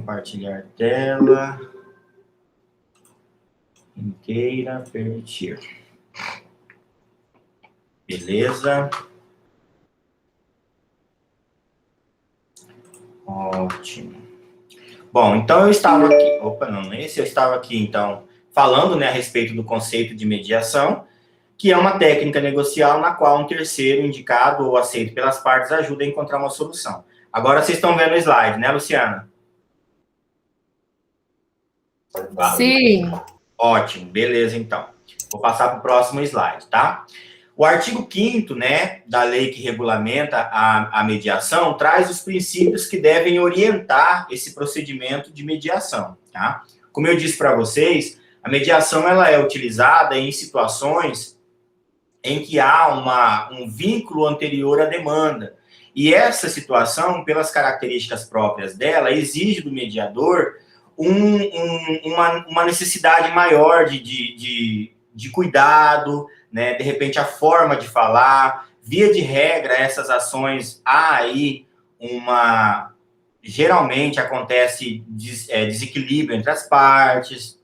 compartilhar tela. Quem queira permitir. Beleza. Ótimo. Bom, então eu estava aqui... Opa, não é esse. Eu estava aqui, então, falando, né, a respeito do conceito de mediação, que é uma técnica negocial na qual um terceiro indicado ou aceito pelas partes ajuda a encontrar uma solução. Agora vocês estão vendo o slide, né, Luciana? Sim. Ótimo, beleza, então. Vou passar para o próximo slide, tá? O artigo 5º, né, da lei que regulamenta a mediação, traz os princípios que devem orientar esse procedimento de mediação, tá? Como eu disse para vocês, a mediação ela é utilizada em situações em que há um vínculo anterior à demanda. E essa situação, pelas características próprias dela, exige do mediador uma necessidade maior de cuidado, né? De repente, a forma de falar. Via de regra, essas ações, há aí geralmente acontece desequilíbrio entre as partes,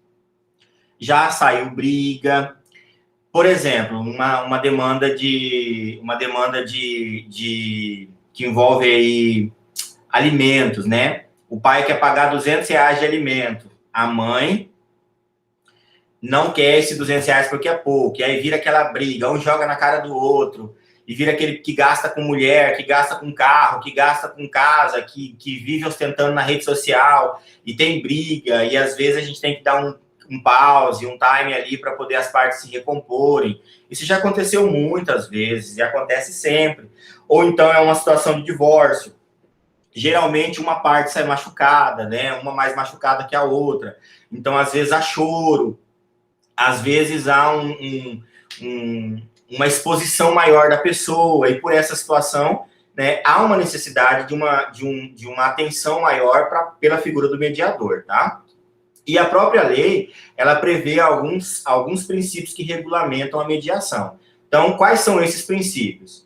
já saiu briga. Por exemplo, uma demanda que envolve aí alimentos, né? O pai quer pagar R$200 de alimento. A mãe não quer esses R$200 porque é pouco. E aí vira aquela briga, um joga na cara do outro. E vira aquele que gasta com mulher, que gasta com carro, que gasta com casa, que vive ostentando na rede social. E tem briga. E às vezes a gente tem que dar um pause, um time ali para poder as partes se recomporem. Isso já aconteceu muitas vezes e acontece sempre. Ou então é uma situação de divórcio. Geralmente uma parte sai machucada, né? Uma mais machucada que a outra. Então, às vezes, há choro. Às vezes, há uma exposição maior da pessoa. E por essa situação, né, há uma necessidade de uma atenção maior pela figura do mediador, tá? E a própria lei, ela prevê alguns princípios que regulamentam a mediação. Então, quais são esses princípios?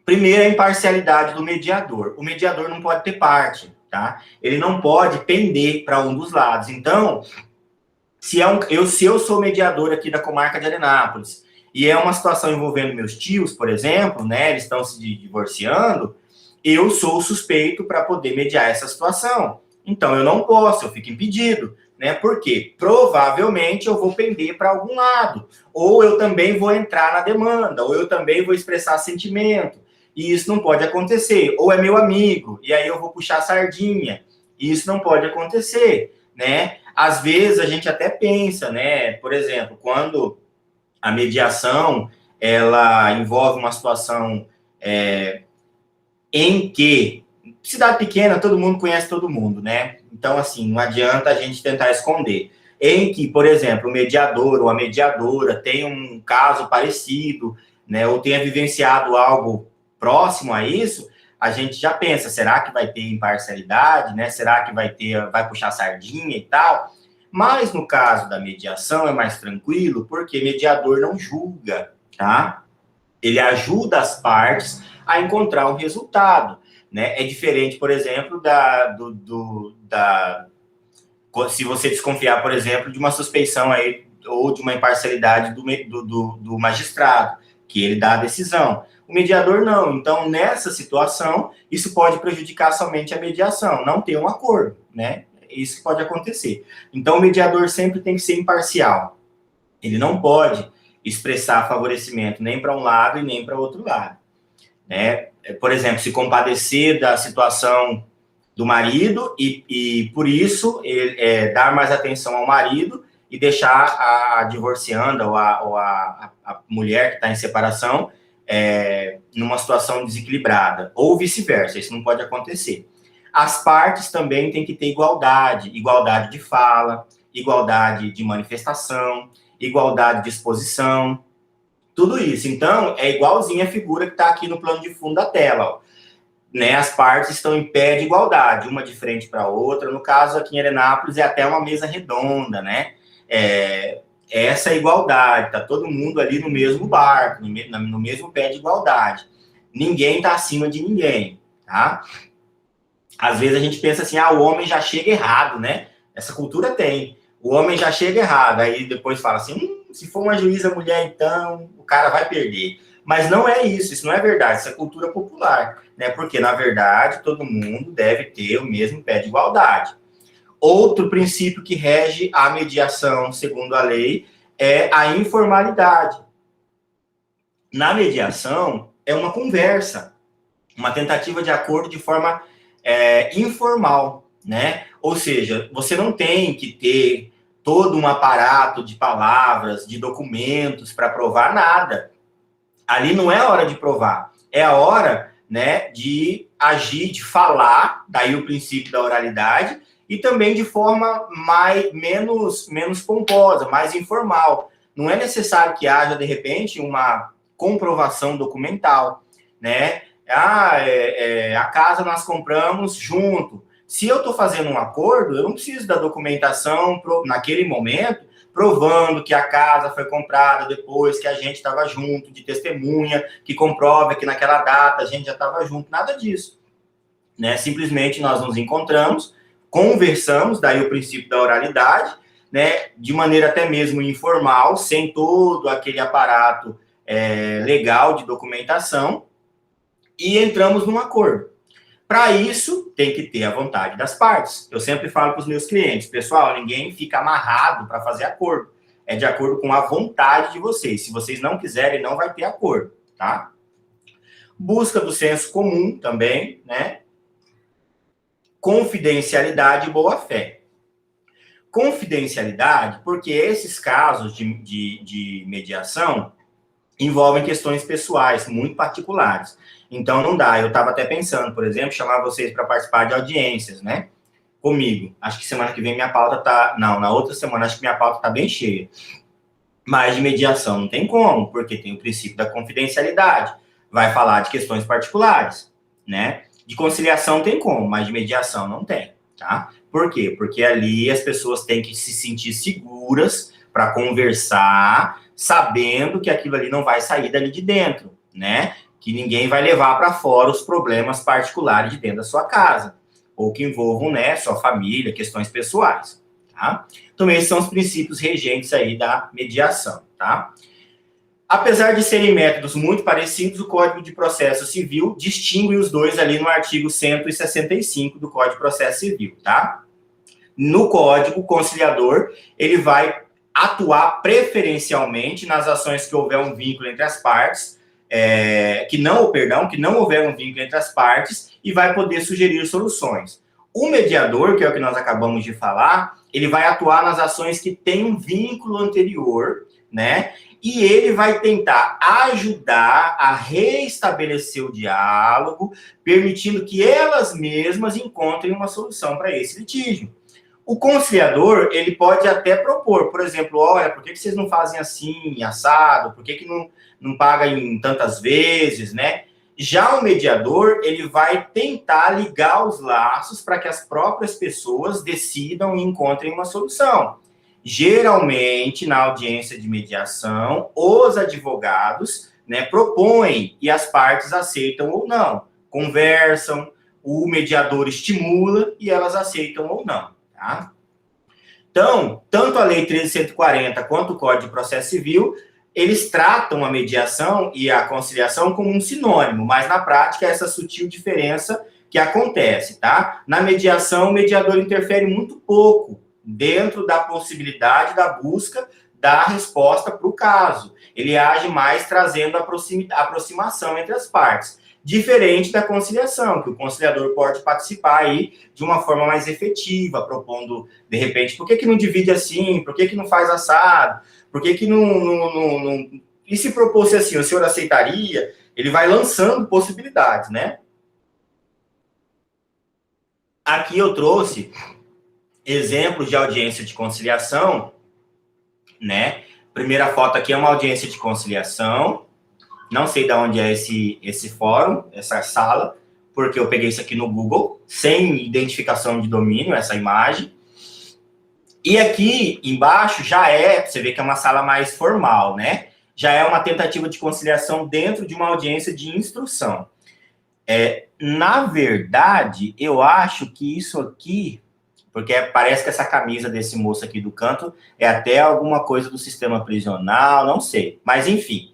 Primeiro, a imparcialidade do mediador. O mediador não pode ter parte, tá? Ele não pode pender para um dos lados. Então, se eu sou mediador aqui da comarca de Arenápolis e é uma situação envolvendo meus tios, por exemplo, né? Eles estão se divorciando, eu sou o suspeito para poder mediar essa situação. Então, eu não posso, eu fico impedido, né? Porque provavelmente eu vou pender para algum lado. Ou eu também vou entrar na demanda, ou eu também vou expressar sentimento. E isso não pode acontecer. Ou é meu amigo, e aí eu vou puxar a sardinha. E isso não pode acontecer, né? Às vezes a gente até pensa, né? Por exemplo, quando a mediação, ela envolve uma situação em que cidade pequena, todo mundo conhece todo mundo, né? Então, assim, não adianta a gente tentar esconder. Em que, por exemplo, o mediador ou a mediadora tem um caso parecido, né? Ou tenha vivenciado algo próximo a isso, a gente já pensa, será que vai ter imparcialidade, né? Será que vai puxar sardinha e tal? Mas no caso da mediação é mais tranquilo, porque mediador não julga, tá? Ele ajuda as partes a encontrar um resultado. Né? É diferente, por exemplo, se você desconfiar, por exemplo, de uma suspeição aí, ou de uma imparcialidade do magistrado, que ele dá a decisão. O mediador não. Então, nessa situação, isso pode prejudicar somente a mediação, não ter um acordo, né? Isso pode acontecer. Então, o mediador sempre tem que ser imparcial. Ele não pode expressar favorecimento nem para um lado e nem para outro lado, né? Por exemplo, se compadecer da situação do marido e por isso, dar mais atenção ao marido e deixar a divorcianda ou a mulher que está em separação numa situação desequilibrada, ou vice-versa, isso não pode acontecer. As partes também têm que ter igualdade de fala, igualdade de manifestação, igualdade de exposição, tudo isso. Então, é igualzinho a figura que está aqui no plano de fundo da tela, ó. Né? As partes estão em pé de igualdade, uma de frente para a outra. No caso, aqui em Arenápolis, é até uma mesa redonda, né? Essa igualdade, está todo mundo ali no mesmo barco, no mesmo pé de igualdade. Ninguém está acima de ninguém, tá? Às vezes a gente pensa assim, o homem já chega errado, né? Essa cultura tem. O homem já chega errado. Aí depois fala assim, se for uma juíza mulher, então o cara vai perder. Mas não é isso não é verdade. Isso é cultura popular, né? Porque, na verdade, todo mundo deve ter o mesmo pé de igualdade. Outro princípio que rege a mediação, segundo a lei, é a informalidade. Na mediação, é uma conversa, uma tentativa de acordo de forma informal, né? Ou seja, você não tem que ter todo um aparato de palavras, de documentos para provar nada. Ali não é a hora de provar, é a hora, né, de agir, de falar, daí o princípio da oralidade, e também de forma menos pomposa, mais informal. Não é necessário que haja, de repente, uma comprovação documental, né? A casa nós compramos junto. Se eu estou fazendo um acordo, eu não preciso da documentação naquele momento, provando que a casa foi comprada depois que a gente estava junto, de testemunha, que comprova que naquela data a gente já estava junto, nada disso. Né? Simplesmente nós nos encontramos, conversamos, daí o princípio da oralidade, né? De maneira até mesmo informal, sem todo aquele aparato legal de documentação, e entramos num acordo. Para isso, tem que ter a vontade das partes. Eu sempre falo para os meus clientes, pessoal, ninguém fica amarrado para fazer acordo. É de acordo com a vontade de vocês. Se vocês não quiserem, não vai ter acordo, tá? Busca do senso comum também, né? Confidencialidade e boa-fé. Confidencialidade, porque esses casos de mediação envolvem questões pessoais muito particulares. Então, não dá. Eu estava até pensando, por exemplo, chamar vocês para participar de audiências, né? Comigo. Acho que semana que vem minha pauta tá... Não, na outra semana acho que minha pauta tá bem cheia. Mas de mediação não tem como, porque tem o princípio da confidencialidade. Vai falar de questões particulares, né? De conciliação tem como, mas de mediação não tem, tá? Por quê? Porque ali as pessoas têm que se sentir seguras para conversar, sabendo que aquilo ali não vai sair dali de dentro, né? Que ninguém vai levar para fora os problemas particulares de dentro da sua casa, ou que envolvam, né, sua família, questões pessoais, tá? Então, esses são os princípios regentes aí da mediação, tá? Apesar de serem métodos muito parecidos, o Código de Processo Civil distingue os dois ali no artigo 165 do Código de Processo Civil, tá? No Código, o conciliador, ele vai atuar preferencialmente nas ações que houver um vínculo entre as partes, que não houver um vínculo entre as partes, e vai poder sugerir soluções. O mediador, que é o que nós acabamos de falar, ele vai atuar nas ações que têm um vínculo anterior, né? E ele vai tentar ajudar a reestabelecer o diálogo, permitindo que elas mesmas encontrem uma solução para esse litígio. O conciliador, ele pode até propor, por exemplo, olha, por que vocês não fazem assim, assado? Por que não paga em tantas vezes, né? Já o mediador, ele vai tentar ligar os laços para que as próprias pessoas decidam e encontrem uma solução. Geralmente, na audiência de mediação, os advogados, né, propõem e as partes aceitam ou não. Conversam, o mediador estimula e elas aceitam ou não. Tá? Então, tanto a Lei 13.140 quanto o Código de Processo Civil, eles tratam a mediação e a conciliação como um sinônimo, mas na prática é essa sutil diferença que acontece, tá? Na mediação, o mediador interfere muito pouco dentro da possibilidade da busca da resposta para o caso. Ele age mais trazendo a aproximação entre as partes. Diferente da conciliação, que o conciliador pode participar aí de uma forma mais efetiva, propondo, de repente, por que não divide assim? Por que não faz assado? Por que não... E se propôs assim, o senhor aceitaria? Ele vai lançando possibilidades, né? Aqui eu trouxe exemplos de audiência de conciliação, né? Primeira foto aqui é uma audiência de conciliação. Não sei de onde é esse fórum, essa sala, porque eu peguei isso aqui no Google, sem identificação de domínio, essa imagem. E aqui embaixo você vê que é uma sala mais formal, né? Já é uma tentativa de conciliação dentro de uma audiência de instrução. na verdade, eu acho que isso aqui, porque parece que essa camisa desse moço aqui do canto é até alguma coisa do sistema prisional, não sei. Mas, enfim,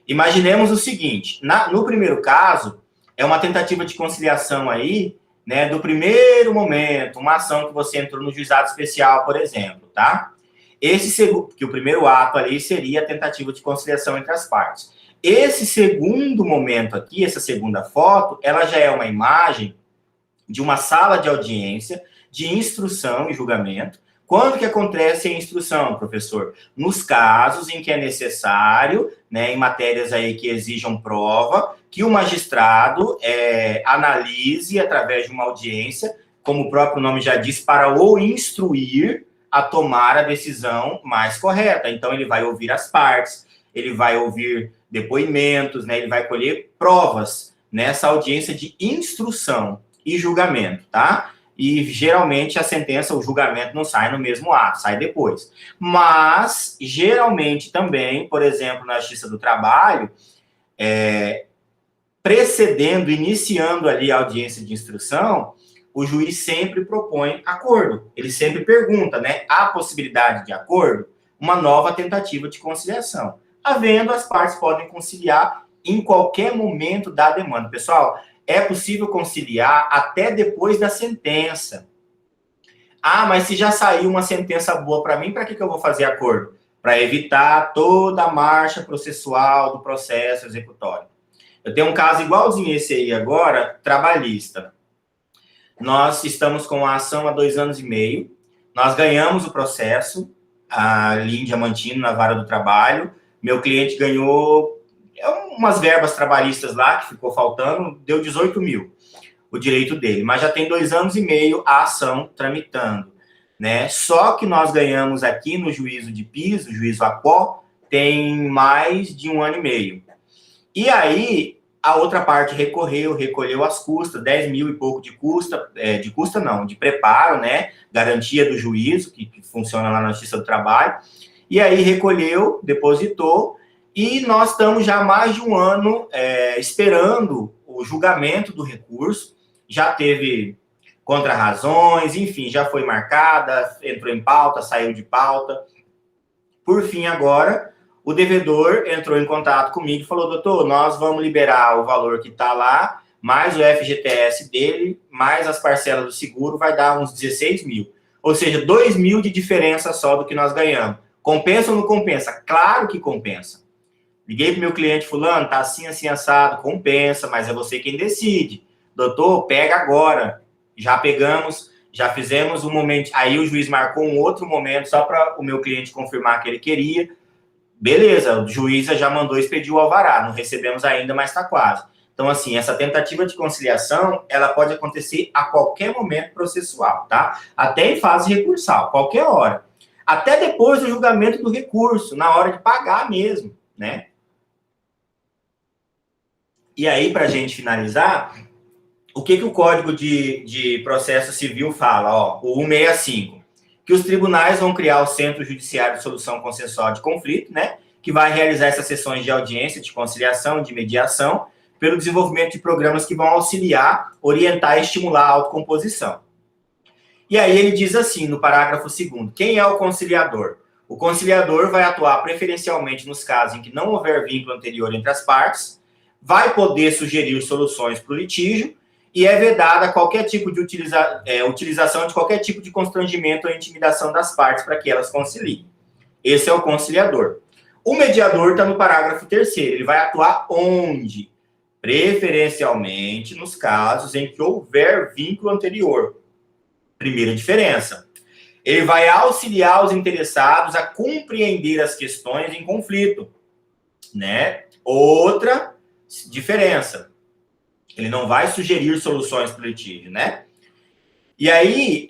imaginemos o seguinte, no primeiro caso, é uma tentativa de conciliação aí, né, do primeiro momento, uma ação que você entrou no juizado especial, por exemplo, tá? Esse segundo, que o primeiro ato ali seria a tentativa de conciliação entre as partes. Esse segundo momento aqui, essa segunda foto, ela já é uma imagem de uma sala de audiência, de instrução e julgamento. Quando que acontece a instrução, professor? Nos casos em que é necessário, né, em matérias aí que exijam prova, que o magistrado analise através de uma audiência, como o próprio nome já diz, para o instruir a tomar a decisão mais correta. Então, ele vai ouvir as partes, ele vai ouvir depoimentos, né, ele vai colher provas nessa audiência de instrução e julgamento, tá? E, geralmente, a sentença, o julgamento não sai no mesmo ato, sai depois. Mas, geralmente, também, por exemplo, na Justiça do Trabalho, precedendo, iniciando ali a audiência de instrução, o juiz sempre propõe acordo. Ele sempre pergunta, né? Há possibilidade de acordo? Uma nova tentativa de conciliação. Havendo, as partes podem conciliar em qualquer momento da demanda. Pessoal, é possível conciliar até depois da sentença. Ah, mas se já saiu uma sentença boa para mim, para que eu vou fazer acordo? Para evitar toda a marcha processual do processo executório. Eu tenho um caso igualzinho esse aí agora, trabalhista. Nós estamos com a ação há 2 anos e meio. Nós ganhamos o processo ali em Diamantino, na Vara do Trabalho. Meu cliente ganhou umas verbas trabalhistas lá, que ficou faltando, deu 18 mil, o direito dele. Mas já tem 2 anos e meio a ação tramitando, né? Só que nós ganhamos aqui no juízo de piso, juízo APO, tem mais de 1 ano e meio. E aí, a outra parte recolheu as custas, 10 mil e pouco de de preparo, né? Garantia do juízo, que funciona lá na Justiça do Trabalho. E aí recolheu, depositou, e nós estamos já há mais de 1 ano esperando o julgamento do recurso. Já teve contrarrazões, enfim, já foi marcada, entrou em pauta, saiu de pauta. Por fim, agora, o devedor entrou em contato comigo e falou: doutor, nós vamos liberar o valor que está lá, mais o FGTS dele, mais as parcelas do seguro, vai dar uns 16 mil. Ou seja, 2 mil de diferença só do que nós ganhamos. Compensa ou não compensa? Claro que compensa. Liguei para o meu cliente, fulano, tá assim, assim, assado, compensa, mas é você quem decide. Doutor, pega agora. Já pegamos, já fizemos um momento. Aí o juiz marcou um outro momento só para o meu cliente confirmar que ele queria. Beleza, o juiz já mandou expedir o alvará, não recebemos ainda, mas está quase. Então, assim, essa tentativa de conciliação, ela pode acontecer a qualquer momento processual, tá? Até em fase recursal, qualquer hora. Até depois do julgamento do recurso, na hora de pagar mesmo, né? E aí, para a gente finalizar, o que o Código de Processo Civil fala? Ó, o 165, que os tribunais vão criar o Centro Judiciário de Solução Consensual de Conflito, né? Que vai realizar essas sessões de audiência, de conciliação, de mediação, pelo desenvolvimento de programas que vão auxiliar, orientar e estimular a autocomposição. E aí ele diz assim, no parágrafo 2º, quem é o conciliador? O conciliador vai atuar preferencialmente nos casos em que não houver vínculo anterior entre as partes, vai poder sugerir soluções para o litígio e é vedada qualquer tipo de utilização de qualquer tipo de constrangimento ou intimidação das partes para que elas conciliem. Esse é o conciliador. O mediador está no parágrafo 3º. Ele vai atuar onde? Preferencialmente nos casos em que houver vínculo anterior. Primeira diferença. Ele vai auxiliar os interessados a compreender as questões em conflito, né? Outra diferença. Ele não vai sugerir soluções para o litígio, né? E aí,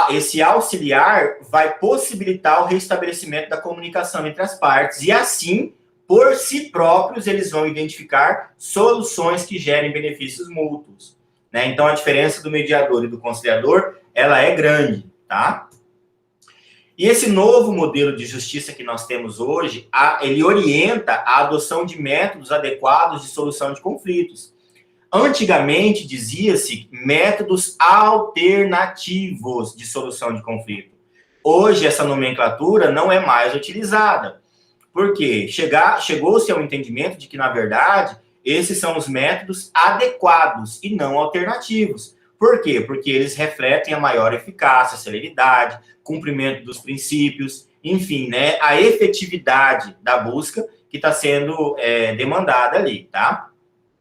esse auxiliar vai possibilitar o restabelecimento da comunicação entre as partes e, assim, por si próprios, eles vão identificar soluções que gerem benefícios mútuos, né? Então, a diferença do mediador e do conciliador, ela é grande, tá? E esse novo modelo de justiça que nós temos hoje, ele orienta a adoção de métodos adequados de solução de conflitos. Antigamente, dizia-se métodos alternativos de solução de conflito. Hoje, essa nomenclatura não é mais utilizada. Por quê? Chegou-se ao entendimento de que, na verdade, esses são os métodos adequados e não alternativos. Por quê? Porque eles refletem a maior eficácia, celeridade, cumprimento dos princípios, enfim, né, a efetividade da busca que está sendo demandada ali, tá?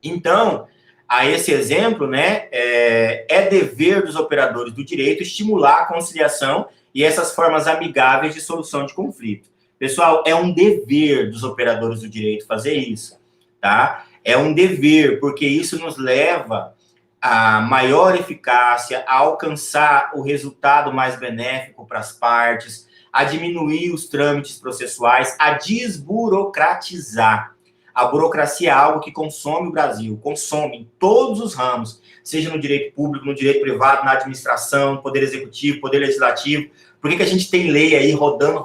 Então, a esse exemplo, né, é dever dos operadores do direito estimular a conciliação e essas formas amigáveis de solução de conflito. Pessoal, é um dever dos operadores do direito fazer isso, tá? É um dever, porque isso nos leva a maior eficácia, a alcançar o resultado mais benéfico para as partes, a diminuir os trâmites processuais, a desburocratizar. A burocracia é algo que consome o Brasil, consome em todos os ramos, seja no direito público, no direito privado, na administração, poder executivo, poder legislativo. Por que a gente tem lei aí rodando,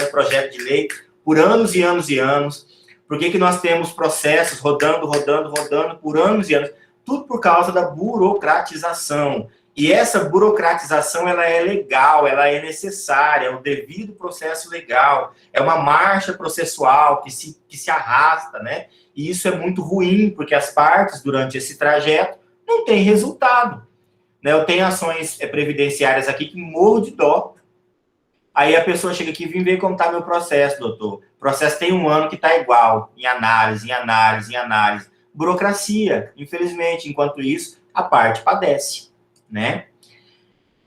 projeto de lei por anos e anos e anos? Por que nós temos processos rodando por anos e anos? Tudo por causa da burocratização. E essa burocratização, ela é legal, ela é necessária, é o devido processo legal, é uma marcha processual que se arrasta, né? E isso é muito ruim, porque as partes, durante esse trajeto, não têm resultado. Né? Eu tenho ações previdenciárias aqui que morro de dó. Aí a pessoa chega aqui e vem ver como está meu processo, doutor. O processo tem 1 ano que está igual, em análise. Burocracia, infelizmente. Enquanto isso, a parte padece, né?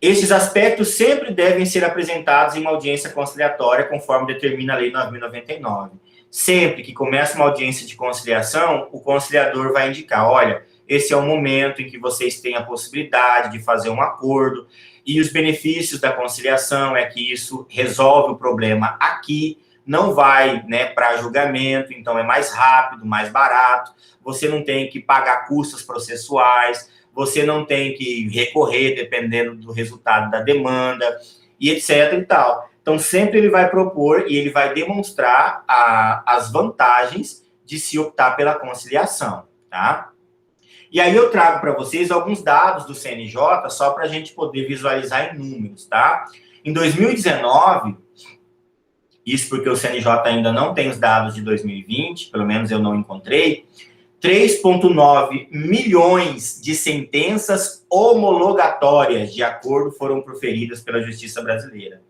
Esses aspectos sempre devem ser apresentados em uma audiência conciliatória, conforme determina a Lei 9.099. Sempre que começa uma audiência de conciliação, o conciliador vai indicar, olha, esse é o momento em que vocês têm a possibilidade de fazer um acordo, e os benefícios da conciliação é que isso resolve o problema aqui, não vai, né, para julgamento, então é mais rápido, mais barato, você não tem que pagar custos processuais, você não tem que recorrer dependendo do resultado da demanda, e etc. e tal. Então, sempre ele vai propor e ele vai demonstrar as vantagens de se optar pela conciliação, tá? E aí eu trago para vocês alguns dados do CNJ, só para a gente poder visualizar em números, tá? Em 2019, isso porque o CNJ ainda não tem os dados de 2020, pelo menos eu não encontrei, 3,9 milhões de sentenças homologatórias de acordo foram proferidas pela Justiça Brasileira.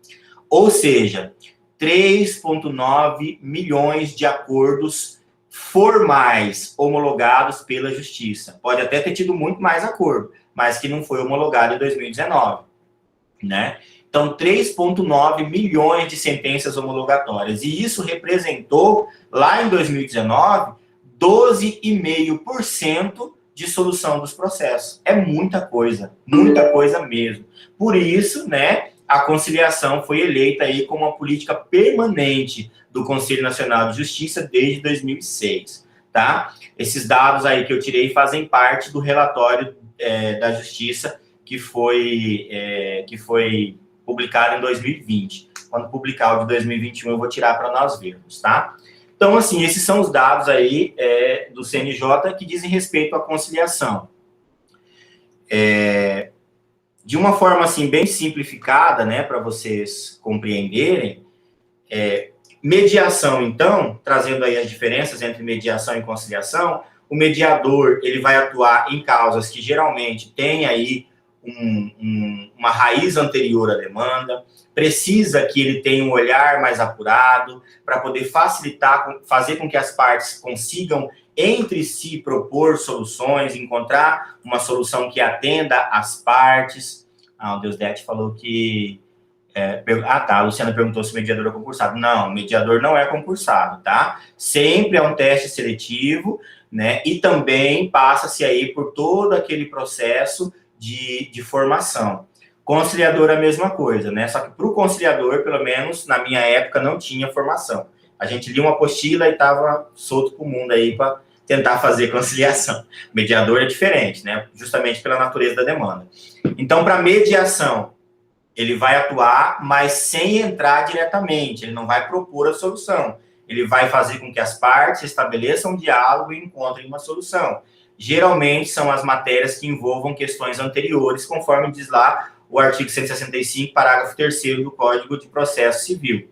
Ou seja, 3,9 milhões de acordos formais homologados pela Justiça. Pode até ter tido muito mais acordo, mas que não foi homologado em 2019, né? Então, 3,9 milhões de sentenças homologatórias. E isso representou, lá em 2019, 12,5% de solução dos processos. É muita coisa mesmo. Por isso, né, a conciliação foi eleita aí como uma política permanente do Conselho Nacional de Justiça desde 2006, tá? Esses dados aí que eu tirei fazem parte do relatório da Justiça que foi publicado em 2020. Quando publicar o de 2021, eu vou tirar para nós vermos, tá? Então, assim, esses são os dados aí do CNJ que dizem respeito à conciliação. De uma forma, assim, bem simplificada, né, para vocês compreenderem, mediação, então, trazendo aí as diferenças entre mediação e conciliação, o mediador, ele vai atuar em causas que geralmente têm aí uma raiz anterior à demanda, precisa que ele tenha um olhar mais apurado para poder facilitar, fazer com que as partes consigam entre si propor soluções, encontrar uma solução que atenda às partes. O Deusdete falou que... a Luciana perguntou se o mediador é concursado. Não, o mediador não é concursado, tá? Sempre é um teste seletivo, né? E também passa-se aí por todo aquele processo de formação. Conciliador é a mesma coisa, né? Só que para o conciliador, pelo menos na minha época, não tinha formação. A gente lia uma apostila e estava solto para o mundo aí para tentar fazer conciliação. Mediador é diferente, né? Justamente pela natureza da demanda. Então, para mediação, ele vai atuar, mas sem entrar diretamente. Ele não vai propor a solução. Ele vai fazer com que as partes estabeleçam um diálogo e encontrem uma solução. geralmente são as matérias que envolvam questões anteriores, conforme diz lá o artigo 165, parágrafo 3º do Código de Processo Civil.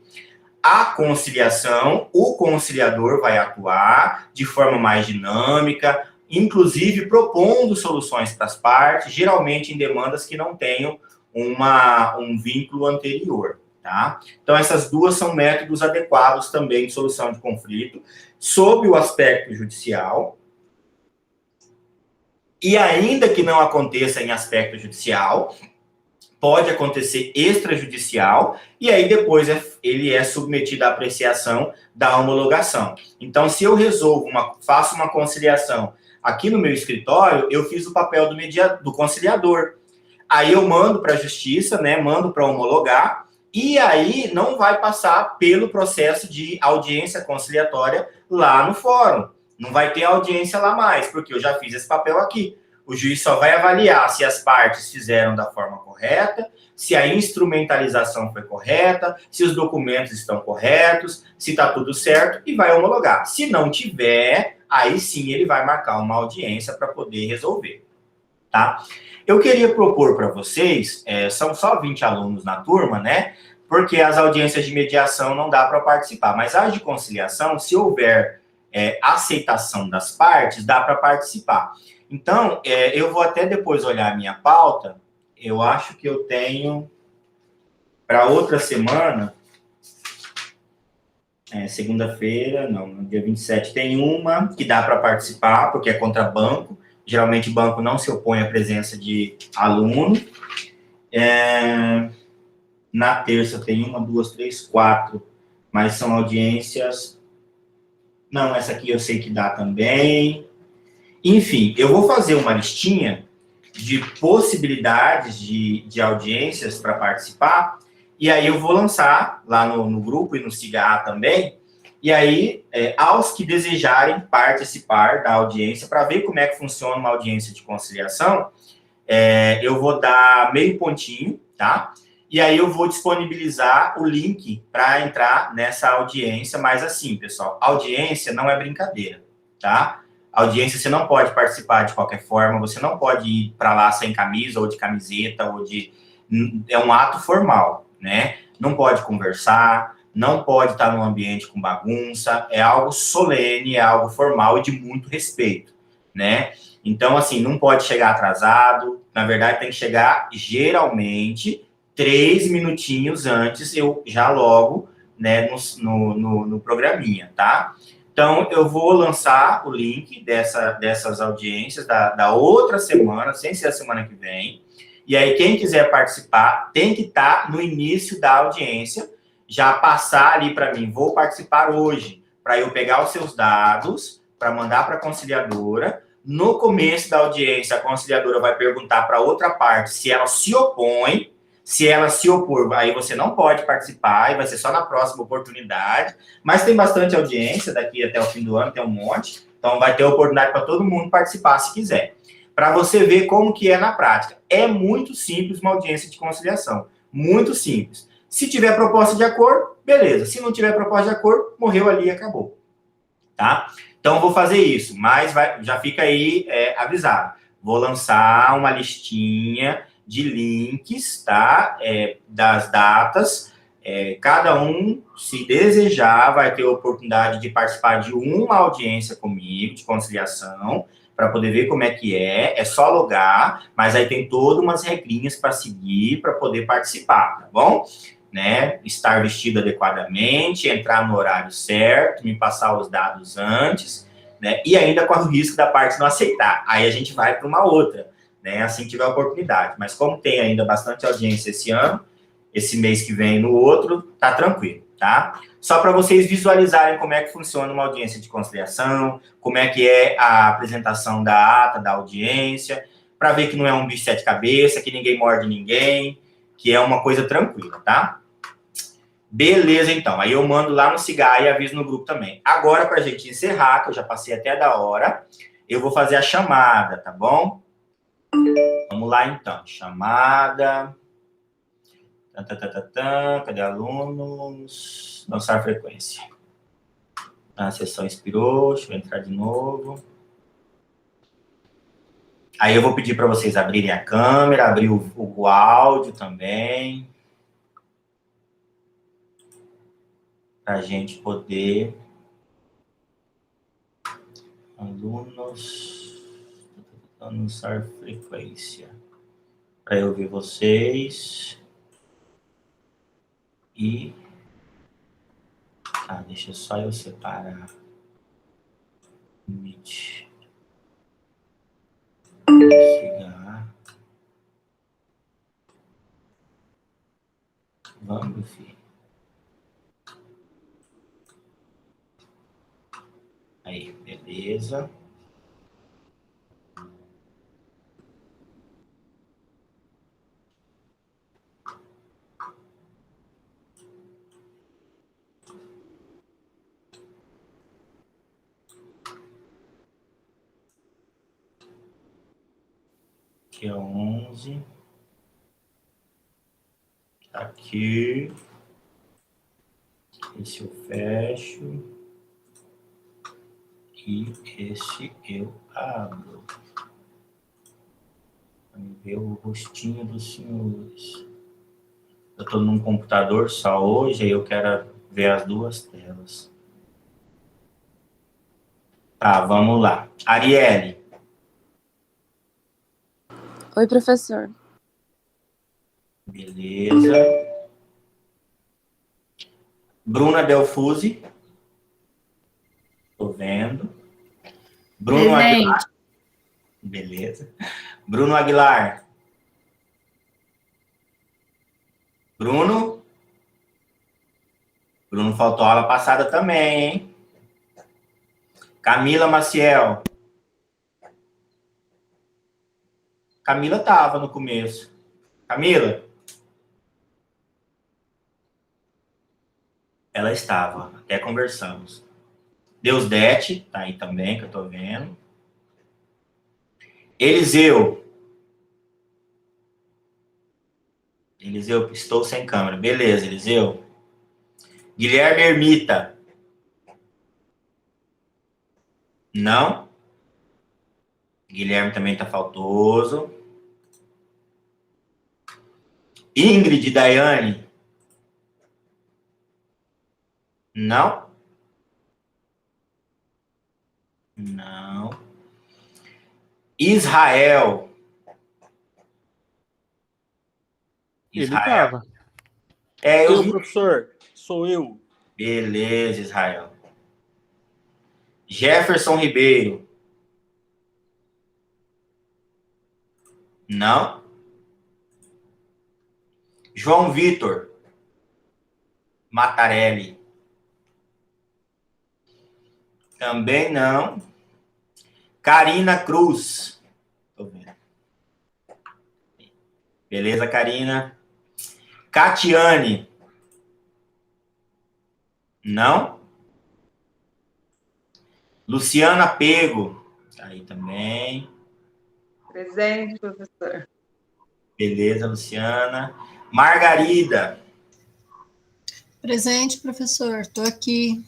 A conciliação, o conciliador vai atuar de forma mais dinâmica, inclusive propondo soluções para as partes, geralmente em demandas que não tenham um vínculo anterior, tá? Então, essas duas são métodos adequados também de solução de conflito, sob o aspecto judicial, e ainda que não aconteça em aspecto judicial, pode acontecer extrajudicial, e aí depois ele é submetido à apreciação da homologação. Então, se eu faço uma conciliação aqui no meu escritório, eu fiz o papel do conciliador. Aí eu mando para a justiça, né, mando para homologar, e aí não vai passar pelo processo de audiência conciliatória lá no fórum. Não vai ter audiência lá mais, porque eu já fiz esse papel aqui. O juiz só vai avaliar se as partes fizeram da forma correta, se a instrumentalização foi correta, se os documentos estão corretos, se está tudo certo, e vai homologar. Se não tiver, aí sim ele vai marcar uma audiência para poder resolver, tá? Eu queria propor para vocês, são só 20 alunos na turma, né? Porque as audiências de mediação não dá para participar, mas as de conciliação, se houver aceitação das partes, dá para participar. Então, eu vou até depois olhar a minha pauta. Eu acho que eu tenho para outra semana, segunda-feira, não, no dia 27, tem uma que dá para participar, porque é contra banco. Geralmente, banco não se opõe à presença de aluno. Na terça tem 1, 2, 3, 4, mas são audiências... Não, essa aqui eu sei que dá também. Enfim, eu vou fazer uma listinha de possibilidades de audiências para participar, e aí eu vou lançar lá no grupo e no SIGA também, e aí, aos que desejarem participar da audiência, para ver como é que funciona uma audiência de conciliação, eu vou dar meio pontinho, tá? E aí eu vou disponibilizar o link para entrar nessa audiência, mas assim, pessoal, audiência não é brincadeira, tá? Audiência, você não pode participar de qualquer forma, você não pode ir para lá sem camisa ou de camiseta, é um ato formal, né? Não pode conversar, não pode estar num ambiente com bagunça, é algo solene, é algo formal e de muito respeito, né? Então, assim, não pode chegar atrasado, na verdade tem que chegar geralmente 3 minutinhos antes, eu já logo, né, no programinha, tá? Então, eu vou lançar o link dessas audiências da outra semana, sem ser a semana que vem. E aí, quem quiser participar, tem que estar no início da audiência, já passar ali para mim, vou participar hoje, para eu pegar os seus dados, para mandar para a conciliadora. No começo da audiência, a conciliadora vai perguntar para outra parte se ela se opõe. Se ela se opor, aí você não pode participar, e vai ser só na próxima oportunidade. Mas tem bastante audiência, daqui até o fim do ano tem um monte. Então, vai ter oportunidade para todo mundo participar, se quiser. Para você ver como que é na prática. É muito simples uma audiência de conciliação. Muito simples. Se tiver proposta de acordo, beleza. Se não tiver proposta de acordo, morreu ali e acabou. Tá? Então, vou fazer isso. Mas já fica aí avisado. Vou lançar uma listinha de links, tá? Das datas. Cada um, se desejar, vai ter a oportunidade de participar de uma audiência comigo, de conciliação, para poder ver como é que é só logar, mas aí tem todas umas regrinhas para seguir, para poder participar, tá bom? Né? Estar vestido adequadamente, entrar no horário certo, me passar os dados antes, né? E ainda corre o risco da parte não aceitar. Aí a gente vai para uma outra, né? Assim que tiver oportunidade. Mas como tem ainda bastante audiência esse ano, esse mês que vem no outro, tá tranquilo, tá? Só para vocês visualizarem como é que funciona uma audiência de conciliação, como é que é a apresentação da ata da audiência, para ver que não é um bicho de 7 cabeças, que ninguém morde ninguém, que é uma coisa tranquila, tá? Beleza, então. Aí eu mando lá no SIGA e aviso no grupo também. Agora, para a gente encerrar, que eu já passei até da hora, eu vou fazer a chamada, tá bom? Vamos lá, então. Chamada. Cadê alunos? Lançar frequência. A sessão expirou. Deixa eu entrar de novo. Aí eu vou pedir para vocês abrirem a câmera, abrir o áudio também, para a gente poder... Alunos, anunciar frequência, para eu ver vocês. E... deixa só eu separar. Meet. Chegar. Vamos, filho. Aí, beleza. Aqui é 11. Aqui. Esse eu fecho. E esse eu abro. Vamos ver o rostinho dos senhores. Eu estou num computador só hoje, aí eu quero ver as duas telas. Tá, vamos lá. Arielle. Oi, professor. Beleza. Bruna Delfusi. Tô vendo. Bruno Aguilar. Beleza. Bruno Aguilar. Bruno. Bruno faltou aula passada também, hein? Camila Maciel. Camila tava no começo. Camila? Ela estava, até conversamos. Deusdete, tá aí também, que eu tô vendo. Eliseu. Eliseu, estou sem câmera. Beleza, Eliseu. Guilherme Ermita. Não. Guilherme também tá faltoso. Ingrid Daiane. Não. Não. Israel. Ele estava. Eu, professor. Sou eu. Beleza, Israel. Jefferson Ribeiro. Não. João Vitor Matarelli. Também não. Karina Cruz. Tô vendo. Beleza, Karina. Catiane. Não. Luciana Pego. Tá aí também. Presente, professor. Beleza, Luciana. Margarida. Presente, professor. Estou aqui.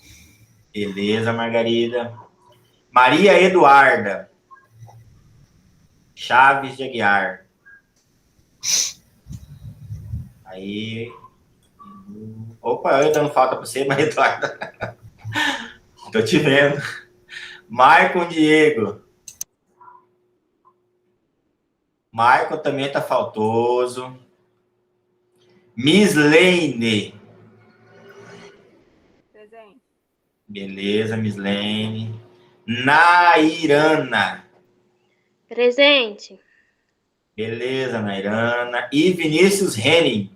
Beleza, Margarida. Maria Eduarda Chaves de Aguiar. Aí. Opa, eu dando falta para você, Maria Eduarda. Tô te vendo. Maicon Diego. Maicon também tá faltoso. Miss Lane. Presente. Beleza, Miss Lane. Nairana. Presente. Beleza, Nairana. E Vinícius Henning.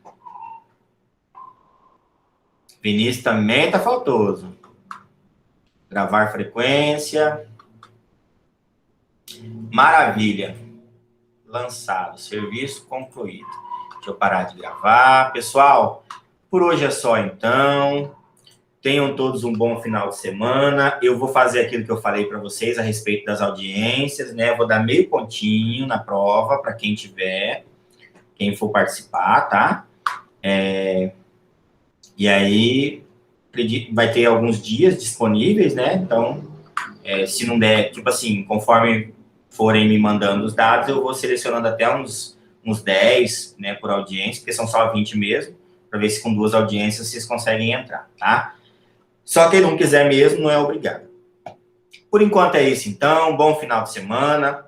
Vinícius também tá faltoso. Gravar frequência. Maravilha. Lançado. Serviço concluído. Deixa eu parar de gravar. Pessoal, por hoje é só então. Tenham todos um bom final de semana. Eu vou fazer aquilo que eu falei para vocês a respeito das audiências, né? Vou dar meio pontinho na prova para quem tiver, quem for participar, tá? E aí, vai ter alguns dias disponíveis, né? Então, se não der, tipo assim, conforme forem me mandando os dados, eu vou selecionando até uns 10, né, por audiência, porque são só 20 mesmo, para ver se com 2 audiências vocês conseguem entrar, tá? Só quem não quiser mesmo não é obrigado. Por enquanto é isso, então. Bom final de semana,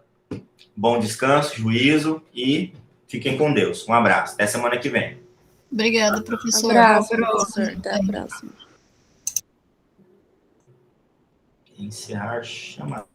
bom descanso, juízo e fiquem com Deus. Um abraço. Até semana que vem. Obrigada, professor. Abraço, professor. Até a próxima. Encerrar chamada.